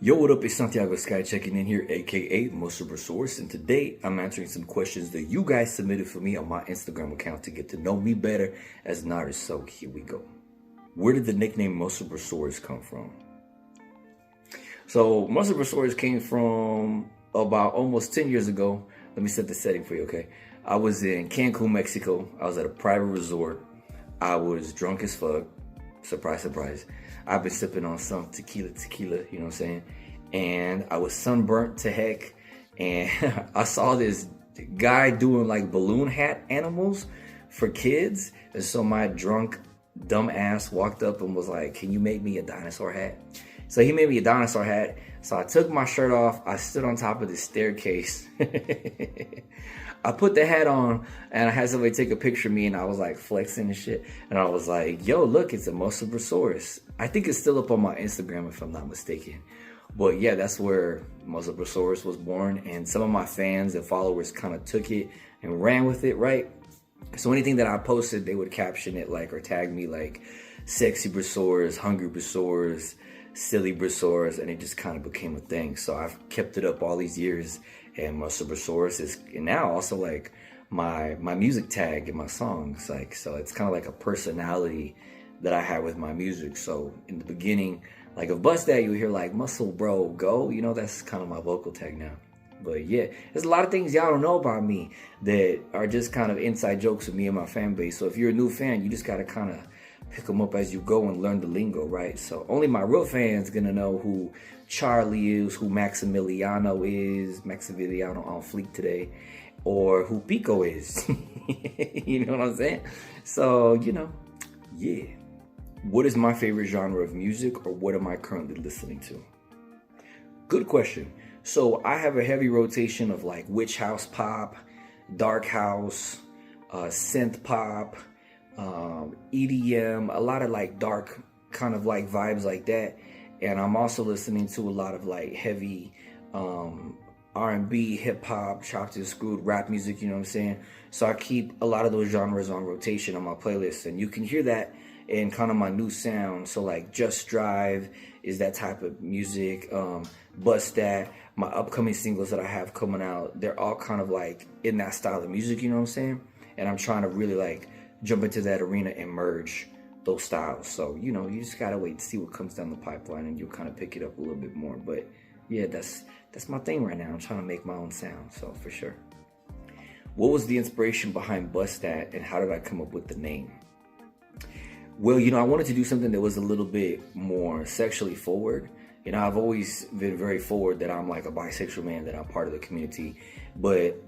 Yo, what up? It's Santiago Sky checking in here, aka Most Super Source, and today I'm answering some questions that you guys submitted for me on my Instagram account to get to know me better as an artist. So here we go. Where did the nickname Most Super Source come from? So Most Super Source came from about almost 10 years ago. Let me set the setting for you, okay? I was in Cancun, Mexico. I was at a private resort. I was drunk as fuck. Surprise, surprise. I've been sipping on some tequila, you know what I'm saying? And I was sunburnt to heck. And I saw this guy doing like balloon hat animals for kids. And so my drunk, dumb ass walked up and was like, "Can you make me a dinosaur hat?" So he made me a dinosaur hat. So I took my shirt off. I stood on top of the staircase. I put the hat on and I had somebody take a picture of me and I was like flexing and shit. And I was like, yo, look, it's a Mosasaurus. I think it's still up on my Instagram if I'm not mistaken. But yeah, that's where Mosasaurus was born. And some of my fans and followers kind of took it and ran with it, right? So anything that I posted, they would caption it like or tag me like sexy brosaurus, hungry brosaurus, silly brosaurus, and it just kind of became a thing. So I've kept it up all these years. And Mosasaurus is now also like my music tag in my songs. Like, so it's kind of like a personality that I have with my music. So in the beginning, like of Bust That, you hear like Muscle Bro Go, you know, that's kind of my vocal tag now. But yeah, there's a lot of things y'all don't know about me that are just kind of inside jokes with me and my fan base. So if you're a new fan, you just got to kind of pick them up as you go and learn the lingo, right? So only my real fans gonna know who Charlie is, who Maximiliano on fleek today, or who Pico is. You know what I'm saying? So, you know, yeah. What is my favorite genre of music, or what am I currently listening to? Good question. So I have a heavy rotation of like witch house pop, dark house, synth pop, EDM, a lot of like dark kind of like vibes like that. And I'm also listening to a lot of like heavy R&B, hip hop, chopped and screwed rap music, you know what I'm saying? So I keep a lot of those genres on rotation on my playlist, and you can hear that in kind of my new sound. So like Just Drive is that type of music, Bust That, my upcoming singles that I have coming out, they're all kind of like in that style of music, you know what I'm saying? And I'm trying to really like jump into that arena and merge those styles. So, you know, you just gotta wait to see what comes down the pipeline and you'll kind of pick it up a little bit more. But yeah, that's my thing right now. I'm trying to make my own sound, so for sure. What was the inspiration behind Bust That, and how did I come up with the name? Well, you know, I wanted to do something that was a little bit more sexually forward. You know, I've always been very forward that I'm like a bisexual man, that I'm part of the community. But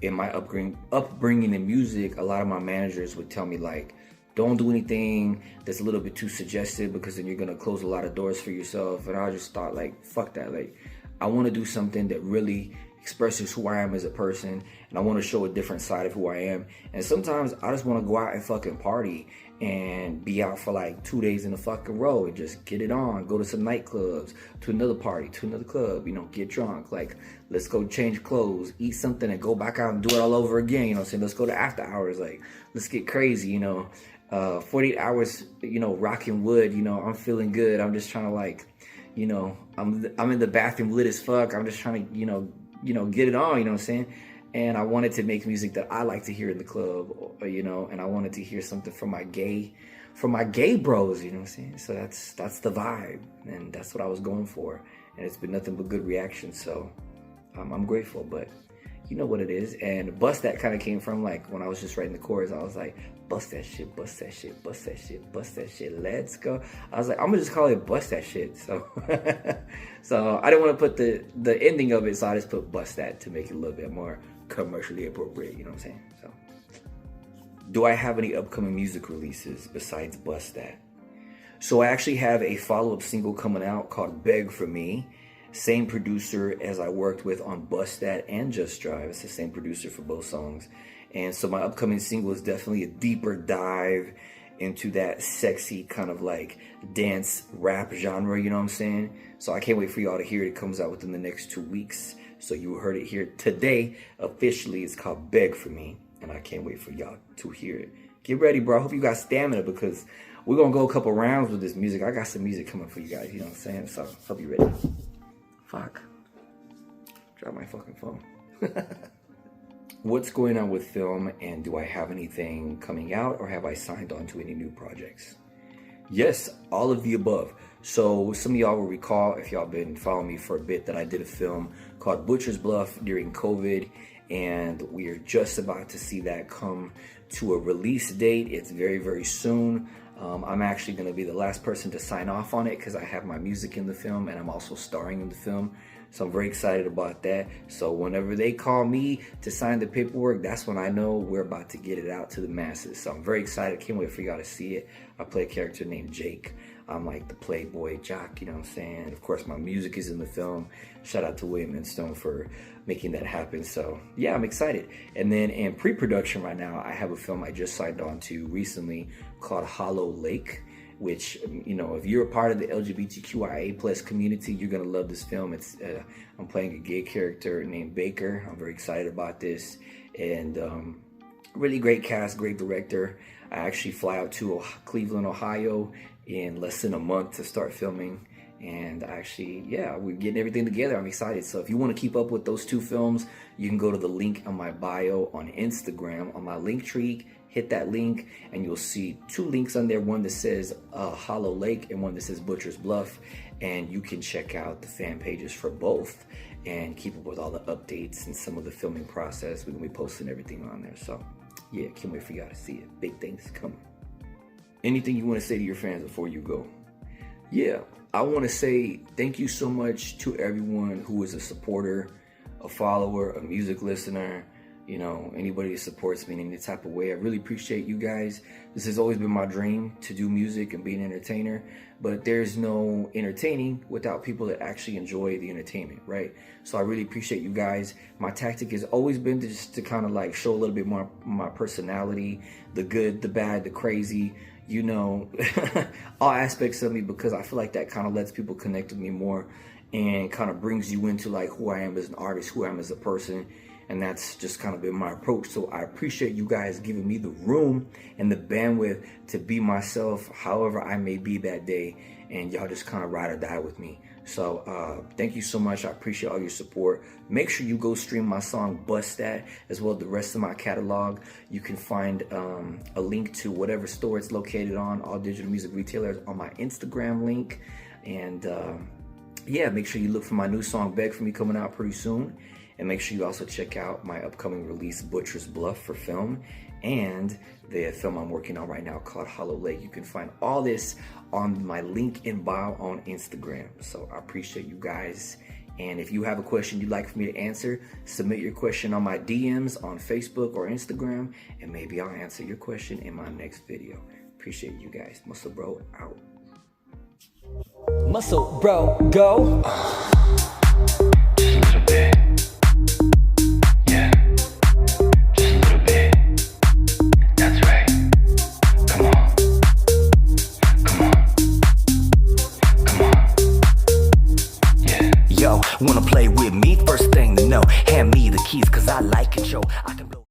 in my upbringing in music, a lot of my managers would tell me like, don't do anything that's a little bit too suggestive, because then you're gonna close a lot of doors for yourself. And I just thought like, fuck that. Like, I wanna do something that really expresses who I am as a person, and I wanna show a different side of who I am. And sometimes I just wanna go out and fucking party and be out for like 2 days in a fucking row and just get it on, go to some nightclubs, to another party, to another club, you know, get drunk. Like, let's go change clothes, eat something, and go back out and do it all over again, you know what I'm saying? Let's go to after hours, like, let's get crazy, you know. 48 hours, you know, rocking wood, you know, I'm feeling good. I'm just trying to like, you know, I'm in the bathroom lit as fuck. I'm just trying to, you know, get it on, you know what I'm saying? And I wanted to make music that I like to hear in the club, you know, and I wanted to hear something from my gay bros, you know what I'm saying? So that's the vibe, and that's what I was going for. And it's been nothing but good reaction, so I'm grateful. But you know what it is. And Bust That kind of came from like when I was just writing the chorus, I was like, bust that shit, bust that shit, bust that shit, bust that shit, let's go. I was like, I'm gonna just call it Bust That Shit. So so I didn't want to put the ending of it, so I just put Bust That to make it a little bit more commercially appropriate, you know what I'm saying? So do I have any upcoming music releases besides Bust That? So I actually have a follow-up single coming out called Beg For Me. Same producer as I worked with on Bust That and Just Drive. It's the same producer for both songs. And so my upcoming single is definitely a deeper dive into that sexy kind of like dance rap genre, you know what I'm saying? So I can't wait for y'all to hear it. It comes out within the next 2 weeks. So you heard it here today. Officially, it's called Beg For Me. And I can't wait for y'all to hear it. Get ready, bro. I hope you got stamina, because we're going to go a couple rounds with this music. I got some music coming for you guys, you know what I'm saying? So hope you're ready. Fuck. Drop my fucking phone. What's going on with film, and do I have anything coming out, or have I signed on to any new projects? Yes, all of the above. So some of y'all will recall, if y'all been following me for a bit, that I did a film called Butcher's Bluff during COVID, and we are just about to see that come to a release date. It's very, very soon. I'm actually going to be the last person to sign off on it because I have my music in the film and I'm also starring in the film. So I'm very excited about that. So whenever they call me to sign the paperwork, that's when I know we're about to get it out to the masses. So I'm very excited. Can't wait for y'all to see it. I play a character named Jake. I'm like the playboy jock, you know what I'm saying? Of course, my music is in the film. Shout out to William and Stone for making that happen. So yeah, I'm excited. And then in pre-production right now, I have a film I just signed on to recently called Hollow Lake, which, you know, if you're a part of the LGBTQIA plus community, you're gonna love this film. It's I'm playing a gay character named Baker. I'm very excited about this, and really great cast, great director. I actually fly out to Cleveland, Ohio in less than a month to start filming, and actually, yeah, we're getting everything together. I'm excited. So if you want to keep up with those two films, you can go to the link on my bio on Instagram on my link tree. Hit that link and you'll see two links on there, one that says Hollow Lake and one that says Butcher's Bluff, and you can check out the fan pages for both and keep up with all the updates and some of the filming process. We're gonna be posting everything on there. So yeah, can't wait for y'all to see it. Big things coming. Anything you want to say to your fans before you go? Yeah, I want to say thank you so much to everyone who is a supporter, a follower, a music listener, you know, anybody that supports me in any type of way. I really appreciate you guys. This has always been my dream, to do music and be an entertainer, but there's no entertaining without people that actually enjoy the entertainment, right? So I really appreciate you guys. My tactic has always been to just to kind of like show a little bit more my personality, the good, the bad, the crazy, you know, all aspects of me, because I feel like that kind of lets people connect with me more and kind of brings you into like who I am as an artist, who I am as a person. And that's just kind of been my approach. So I appreciate you guys giving me the room and the bandwidth to be myself, however I may be that day. And y'all just kind of ride or die with me. So thank you so much. I appreciate all your support. Make sure you go stream my song Bust That, as well as the rest of my catalog. You can find a link to whatever store it's located on, all digital music retailers, on my Instagram link. And yeah, make sure you look for my new song Beg For Me coming out pretty soon. And make sure you also check out my upcoming release, Butcher's Bluff, for film, and the film I'm working on right now called Hollow Lake. You can find all this on my link in bio on Instagram. So I appreciate you guys. And if you have a question you'd like for me to answer, submit your question on my DMs on Facebook or Instagram, and maybe I'll answer your question in my next video. Appreciate you guys. Muscle Bro out. Muscle Bro, go. Just a little bit. Wanna play with me? First thing to know, hand me the keys, cause I like control.